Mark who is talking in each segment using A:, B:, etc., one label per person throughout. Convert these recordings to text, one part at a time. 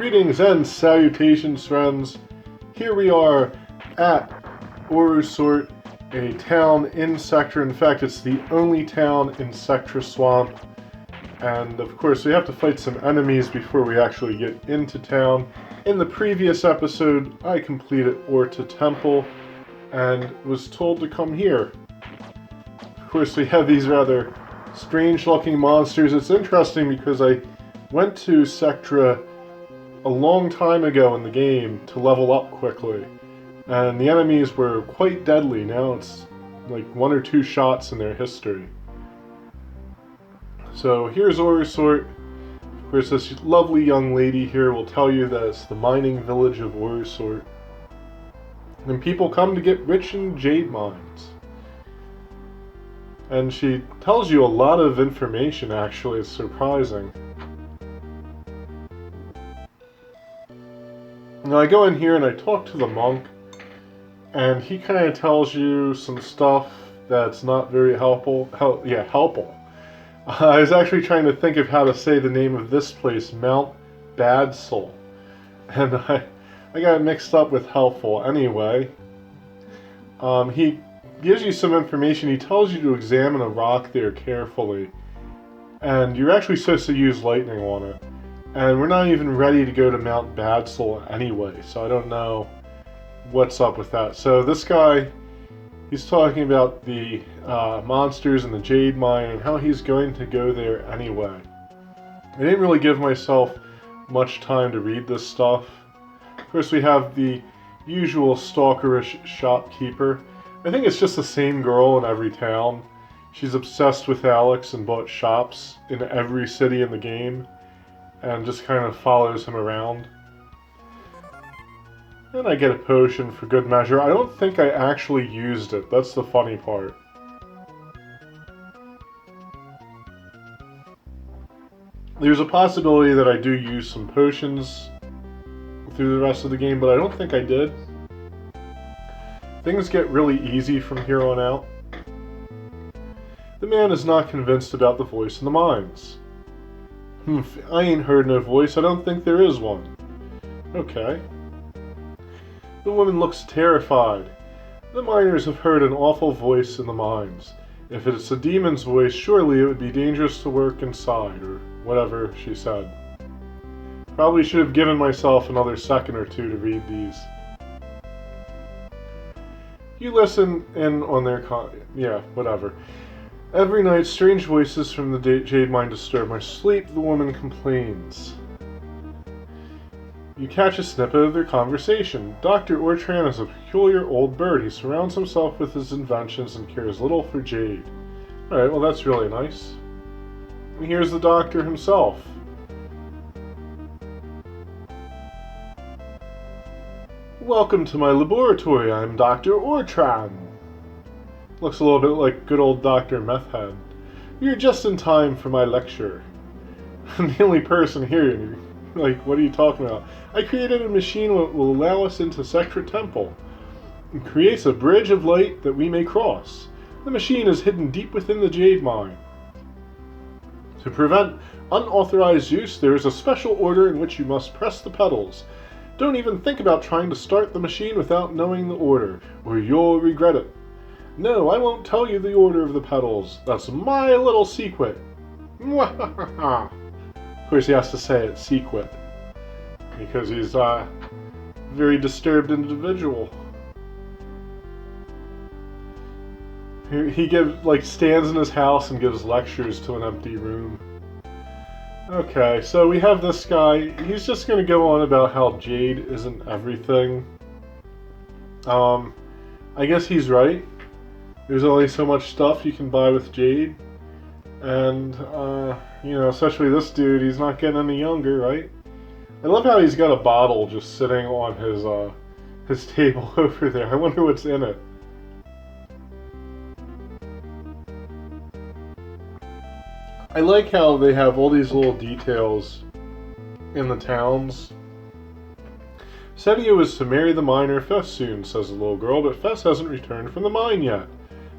A: Greetings and salutations, friends. Here we are at Orusort, a town in Sectra. In fact, it's the only town in Sectra Swamp. And of course, we have to fight some enemies before we actually get into town. In the previous episode, I completed Orta Temple and was told to come here. Of course, we have these rather strange-looking monsters. It's interesting because I went to Sectra a long time ago in the game to level up quickly, and the enemies were quite deadly. Now it's like 1 or 2 shots in their history. So here's Orusort. Of course, this lovely young lady here will tell you that it's the mining village of Orusort, and people come to get rich in jade mines. And she tells you a lot of information, actually. It's surprising. Now I go in here and I talk to the monk, and he kind of tells you some stuff that's not very helpful. Helpful. I was actually trying to think of how to say the name of this place, Mount Badsol, and I got it mixed up with helpful. Anyway, he gives you some information. He tells you to examine a rock there carefully, and you're actually supposed to use lightning on it. And we're not even ready to go to Mount Badsol anyway, so I don't know what's up with that. So this guy, he's talking about the monsters in the jade mine and how he's going to go there anyway. I didn't really give myself much time to read this stuff. Of course, we have the usual stalkerish shopkeeper. I think it's just the same girl in every town. She's obsessed with Alex and bought shops in every city in the game, and just kind of follows him around. And I get a potion for good measure. I don't think I actually used it. That's the funny part. There's a possibility that I do use some potions through the rest of the game, but I don't think I did. Things get really easy from here on out. The man is not convinced about the voice in the mines. I ain't heard no voice. I don't think there is one. Okay. The woman looks terrified. The miners have heard an awful voice in the mines. If it's a demon's voice, surely it would be dangerous to work inside, or whatever she said. Probably should have given myself another second or two to read these. You listen in on their whatever. Every night, strange voices from the jade mine disturb my sleep, the woman complains. You catch a snippet of their conversation. Dr. Ortran is a peculiar old bird. He surrounds himself with his inventions and cares little for jade. Alright, well that's really nice. And here's the doctor himself. Welcome to my laboratory. I'm Dr. Ortran. Looks a little bit like good old Dr. Methhead. You're just in time for my lecture. I'm the only person here. Like, what are you talking about? I created a machine that will allow us into Sectra Temple. It creates a bridge of light that we may cross. The machine is hidden deep within the jade mine. To prevent unauthorized use, there is a special order in which you must press the pedals. Don't even think about trying to start the machine without knowing the order, or you'll regret it. No, I won't tell you the order of the pedals. That's my little secret. Of course, he has to say it secret, because he's a very disturbed individual. He stands in his house and gives lectures to an empty room. Okay, so we have this guy. He's just going to go on about how jade isn't everything. I guess he's right. There's only so much stuff you can buy with jade. And, especially this dude, he's not getting any younger, right? I love how he's got a bottle just sitting on his table over there. I wonder what's in it. I like how they have all these little details in the towns. Setia was to marry the miner Fess soon, says the little girl, but Fess hasn't returned from the mine yet.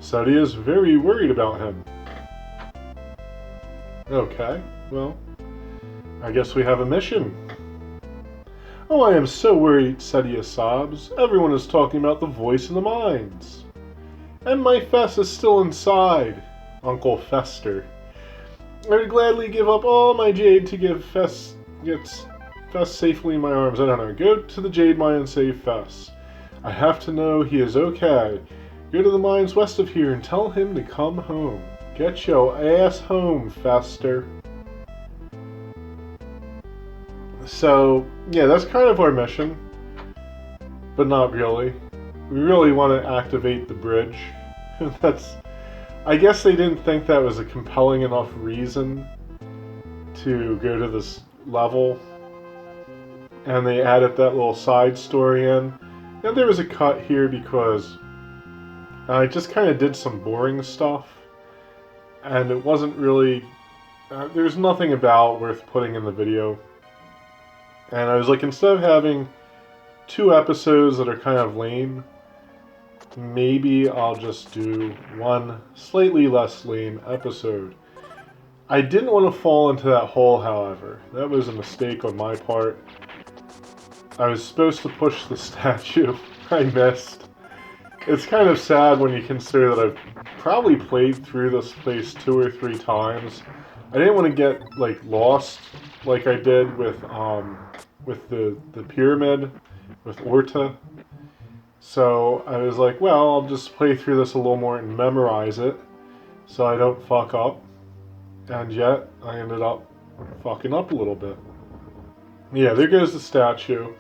A: Setia is very worried about him. Okay, well, I guess we have a mission. Oh, I am so worried, Sedia sobs. Everyone is talking about the voice in the mines. And my Fess is still inside, Uncle Fester. I would gladly give up all my jade to give Fess safely in my arms. I don't know. Go to the jade mine and save Fess. I have to know he is okay. Go to the mines west of here and tell him to come home. Get your ass home, Fester. So, yeah, that's kind of our mission. But not really. We really want to activate the bridge. I guess they didn't think that was a compelling enough reason to go to this level. And they added that little side story in. And there was a cut here because I just kind of did some boring stuff. And it wasn't really... there's nothing about worth putting in the video. And I was like, instead of having 2 episodes that are kind of lame, maybe I'll just do 1 slightly less lame episode. I didn't want to fall into that hole, however. That was a mistake on my part. I was supposed to push the statue. I missed. It's kind of sad when you consider that I've probably played through this place 2 or 3 times. I didn't want to get like lost like I did with the pyramid with Orta. So I was like, well, I'll just play through this a little more and memorize it so I don't fuck up. And yet I ended up fucking up a little bit. Yeah, there goes the statue.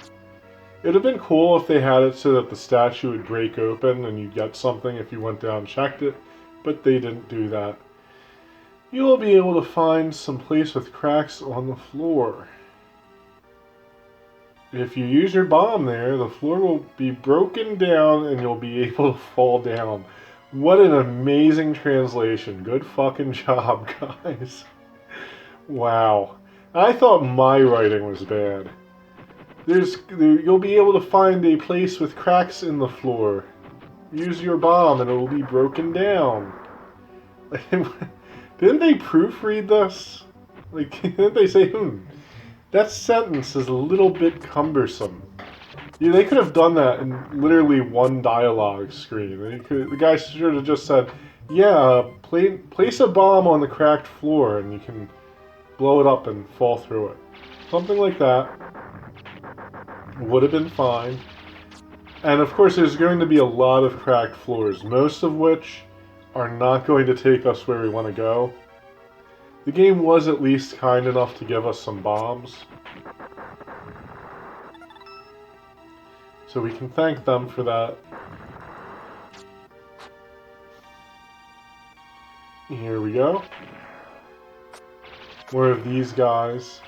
A: It would have been cool if they had it so that the statue would break open and you'd get something if you went down and checked it, but they didn't do that. You will be able to find some place with cracks on the floor. If you use your bomb there, the floor will be broken down and you'll be able to fall down. What an amazing translation. Good fucking job, guys. Wow. I thought my writing was bad. You'll be able to find a place with cracks in the floor. Use your bomb and it will be broken down. Didn't they proofread this? Like, didn't they say, that sentence is a little bit cumbersome. Yeah, they could have done that in literally 1 dialogue screen. The guy should have just said, yeah, place a bomb on the cracked floor and you can blow it up and fall through it. Something like that would have been fine. And of course there's going to be a lot of cracked floors, most of which are not going to take us where we want to go. The game was at least kind enough to give us some bombs. So we can thank them for that. Here we go. More of these guys.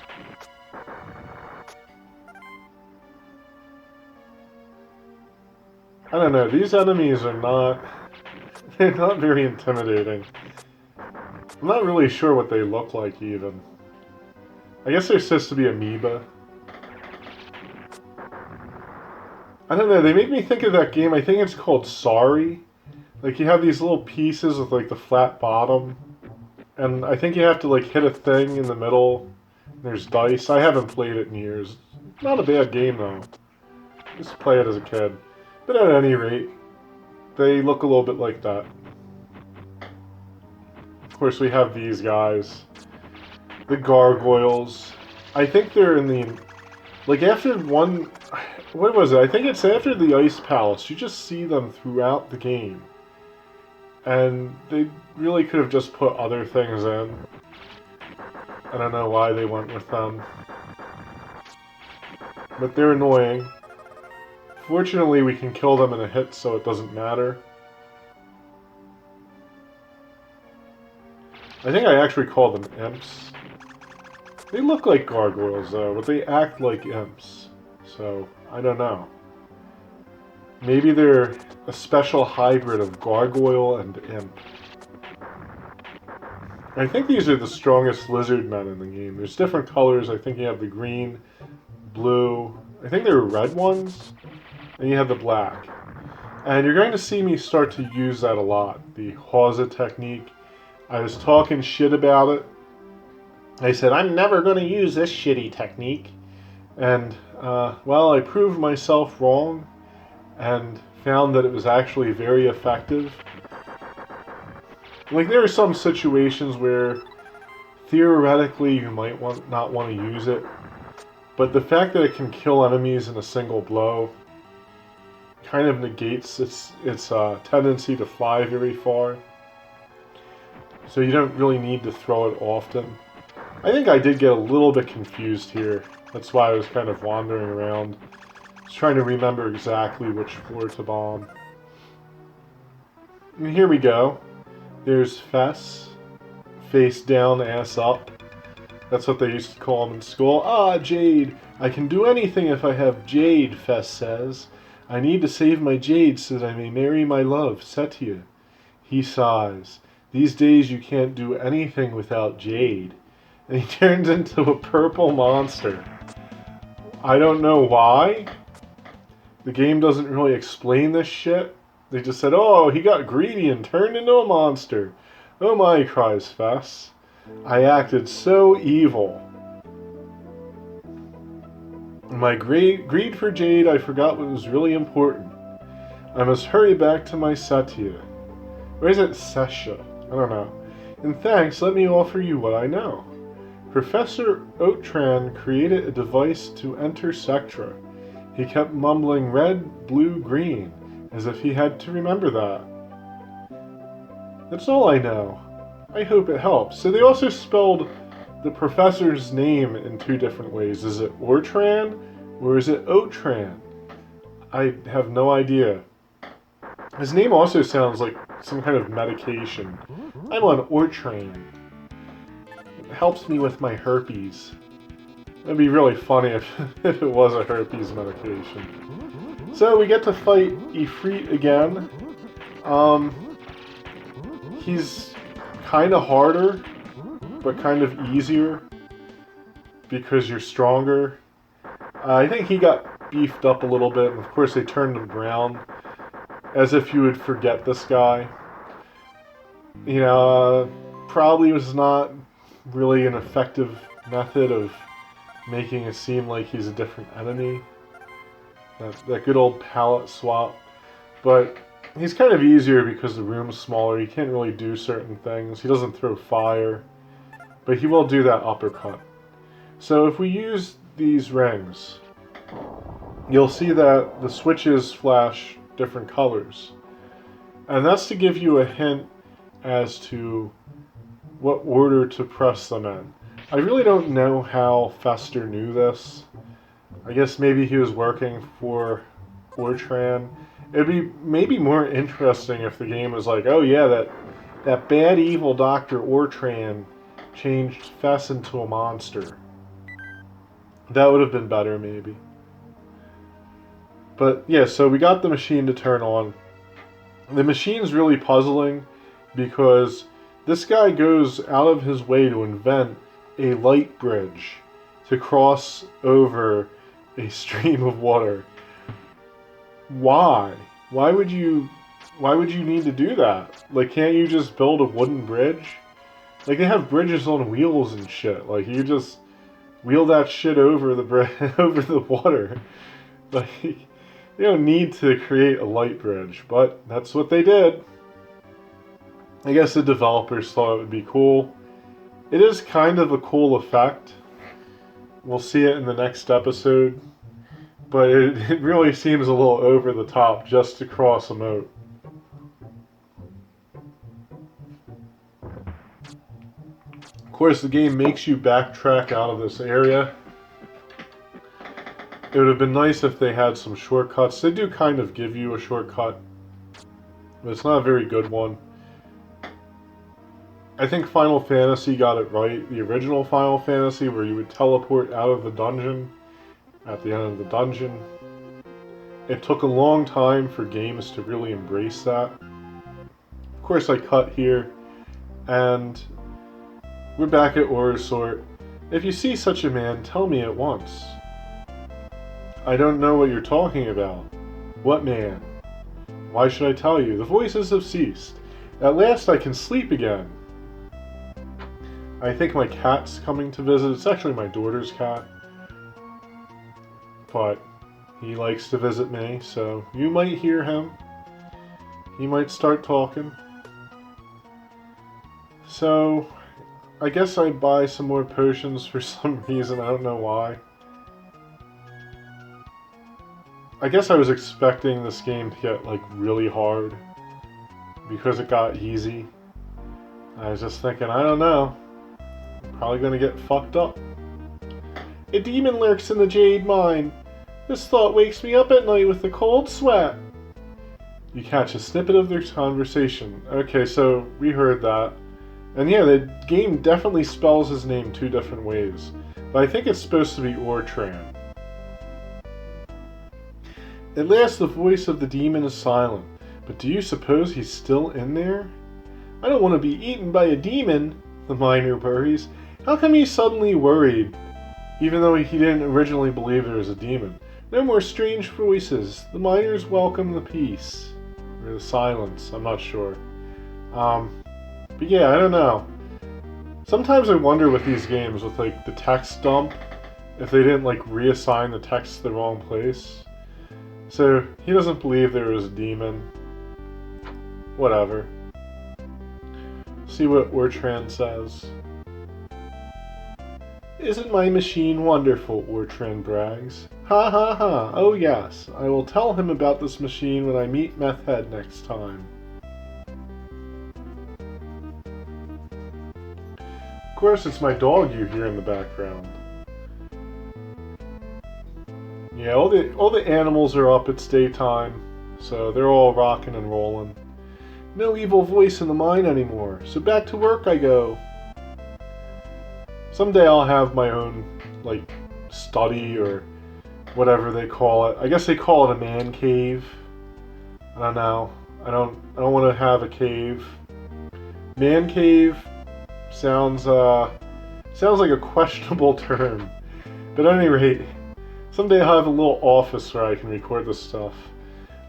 A: I don't know, these enemies are not... they're not very intimidating. I'm not really sure what they look like, even. I guess they're supposed to be amoeba. I don't know, they make me think of that game, I think it's called Sorry. Like, you have these little pieces with, like, the flat bottom. And I think you have to, like, hit a thing in the middle. There's dice. I haven't played it in years. Not a bad game, though. Just play it as a kid. But at any rate, they look a little bit like that. Of course, we have these guys. The gargoyles. I think they're in the... like, after one... what was it? I think it's after the Ice Palace. You just see them throughout the game. And they really could have just put other things in. I don't know why they went with them. But they're annoying. Fortunately, we can kill them in a hit, so it doesn't matter. I think I actually call them imps. They look like gargoyles, though, but they act like imps. So, I don't know. Maybe they're a special hybrid of gargoyle and imp. I think these are the strongest lizard men in the game. There's different colors. I think you have the green, blue. I think there are red ones. And you have the black. And you're going to see me start to use that a lot. The Hausa technique. I was talking shit about it. I said, I'm never going to use this shitty technique. And Well, I proved myself wrong and found that it was actually very effective. Like, there are some situations where theoretically you might not want to use it, but the fact that it can kill enemies in a single blow kind of negates its tendency to fly very far. So you don't really need to throw it often. I think I did get a little bit confused here. That's why I was kind of wandering around. I was trying to remember exactly which floor to bomb. And here we go. There's Fess. Face down, ass up. That's what they used to call him in school. Ah, Jade! I can do anything if I have Jade, Fess says. I need to save my Jade so that I may marry my love, Setia. He sighs. These days you can't do anything without Jade. And he turns into a purple monster. I don't know why. The game doesn't really explain this shit. They just said, oh, he got greedy and turned into a monster. Oh my, cries Fess. I acted so evil. In my greed for Jade, I forgot what was really important. I must hurry back to my Setia. Or is it Sesha? I don't know. And thanks, let me offer you what I know. Professor Otran created a device to enter Sectra. He kept mumbling red, blue, green, as if he had to remember that. That's all I know. I hope it helps. So they also spelled the professor's name in two different ways. Is it Ortran or is it Otran? I have no idea. His name also sounds like some kind of medication. I'm on Ortran. It helps me with my herpes. That'd be really funny if it was a herpes medication. So we get to fight Ifrit again. He's kind of harder, but kind of easier because you're stronger. I think he got beefed up a little bit, and of course they turned him brown, as if you would forget this guy. You know, probably was not really an effective method of making it seem like he's a different enemy. That good old palette swap. But he's kind of easier because the room's smaller. He can't really do certain things. He doesn't throw fire. But he will do that uppercut. So if we use these rings, you'll see that the switches flash different colors. And that's to give you a hint as to what order to press them in. I really don't know how Fester knew this. I guess maybe he was working for Ortran. It'd be maybe more interesting if the game was like, oh yeah, that bad evil Dr. Ortran changed Fess into a monster. That would have been better, maybe. But yeah, so we got the machine to turn on. The machine's really puzzling because this guy goes out of his way to invent a light bridge to cross over a stream of water. Why? Why would you need to do that? Like, can't you just build a wooden bridge? Like, they have bridges on wheels and shit. Like, you just wheel that shit over the over the water. Like, you don't need to create a light bridge, but that's what they did. I guess the developers thought it would be cool. It is kind of a cool effect. We'll see it in the next episode. But it really seems a little over the top just to cross a moat. Of course, the game makes you backtrack out of this area. It would have been nice if they had some shortcuts. They do kind of give you a shortcut, but it's not a very good one. I think Final Fantasy got it right. The original Final Fantasy, where you would teleport out of the dungeon at the end of the dungeon. It took a long time for games to really embrace that. Of course, I cut here, and we're back at Orusort. If you see such a man, tell me at once. I don't know what you're talking about. What man? Why should I tell you? The voices have ceased. At last I can sleep again. I think my cat's coming to visit. It's actually my daughter's cat. but he likes to visit me, so you might hear him. He might start talking. So, I guess I buy some more potions for some reason, I don't know why. I guess I was expecting this game to get, like, really hard, because it got easy. I was just thinking, I don't know, I'm probably gonna get fucked up. A demon lurks in the jade mine. This thought wakes me up at night with a cold sweat. You catch a snippet of their conversation. Okay, so we heard that. And yeah, the game definitely spells his name 2 different ways. But I think it's supposed to be Ortran. At last the voice of the demon is silent. But do you suppose he's still in there? I don't want to be eaten by a demon, the miner worries. How come he's suddenly worried? Even though he didn't originally believe there was a demon. No more strange voices. The miners welcome the peace. Or the silence, I'm not sure. But yeah, I don't know. Sometimes I wonder with these games, with like the text dump, if they didn't like reassign the text to the wrong place. So, he doesn't believe there was a demon. Whatever. See what Ortran says. Isn't my machine wonderful, Ortran brags. Ha ha ha, oh yes, I will tell him about this machine when I meet Meth Head next time. Of course, it's my dog you hear in the background. Yeah, all the animals are up, it's daytime, so they're all rocking and rolling. No evil voice in the mine anymore, so back to work I go. Someday I'll have my own, like, study or whatever they call it. I guess they call it a man cave. I don't know. I don't want to have a cave. Man cave sounds like a questionable term. But at any rate, someday I'll have a little office where I can record this stuff.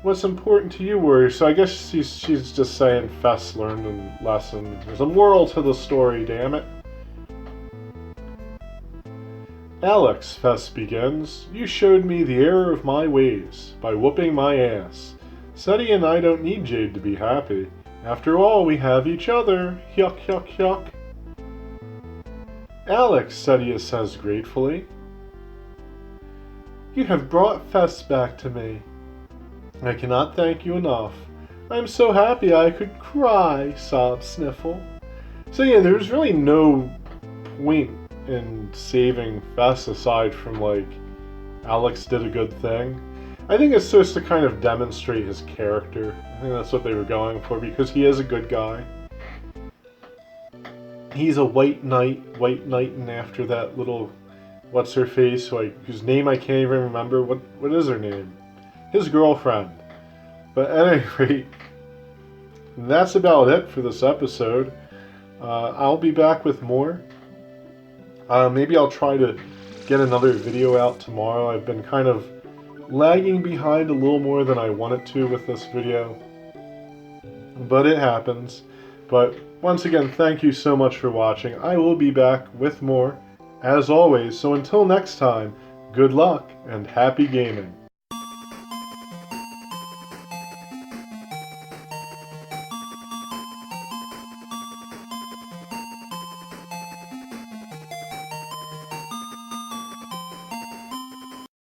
A: What's important to you, Warrior? So I guess she's just saying Fess learned a lesson. There's a moral to the story, damn it. Alex, Fess begins, you showed me the error of my ways by whooping my ass. Seti and I don't need Jade to be happy. After all, we have each other. Yuck, yuck, yuck. Alex, Seti says gratefully. You have brought Fess back to me. I cannot thank you enough. I am so happy I could cry, sobbed Sniffle. So yeah, there's really no point in saving Fess aside from, like, Alex did a good thing. I think it's supposed to kind of demonstrate his character. I think that's what they were going for, because he is a good guy. He's a white knighting after that little what's-her-face, whose name I can't even remember. What is her name? His girlfriend. But at any rate, that's about it for this episode. I'll be back with more. Maybe I'll try to get another video out tomorrow. I've been kind of lagging behind a little more than I wanted to with this video. But it happens. But once again, thank you so much for watching. I will be back with more, as always. So until next time, good luck and happy gaming.